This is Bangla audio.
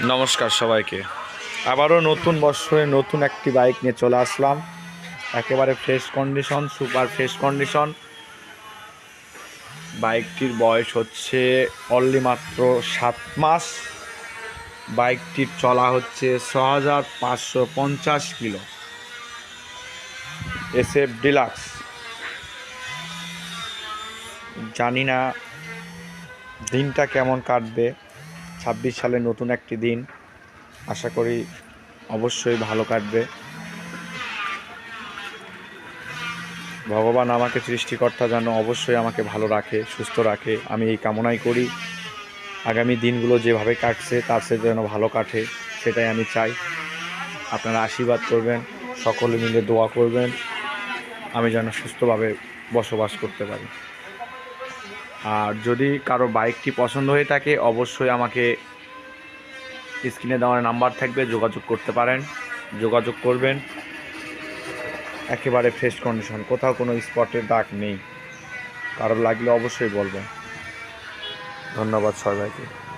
নমস্কার সবাইকে। আবারও নতুন বছরে নতুন একটি বাইক নিয়ে চলে আসলাম। একেবারে fresh condition, super fresh condition. বাইকটির বয়স হচ্ছে অনলি মাত্র 7 মাস। বাইকটির চলা হচ্ছে 6550 কিলো। SF deluxe. জানি না দিনটা কেমন কাটবে। 26 সালে নতুন একটি দিন, আশা করি অবশ্যই ভালো কাটবে। ভগবান আমাকে, সৃষ্টিকর্তা যেন অবশ্যই আমাকে ভালো রাখে, সুস্থ রাখে, আমি এই কামনাই করি। আগামী দিনগুলো যেভাবে কাটছে তার সাথে যেন ভালো কাটে, সেটাই আমি চাই। আপনারা আশীর্বাদ করবেন, সকলে মিলে দোয়া করবেন, আমি যেন সুস্থভাবে বসবাস করতে পারি। আর যদি কারো বাইকটি পছন্দ হয়ে থাকে অবশ্যই আমাকে স্ক্রিনে দেওয়ার নাম্বার থাকবে, যোগাযোগ করতে পারেন, যোগাযোগ করবেন। একেবারে ফ্রেশ কন্ডিশন, কোথাও কোনো স্পটের দাগ নেই। কারো লাগলে অবশ্যই বলবেন। ধন্যবাদ সবাইকে।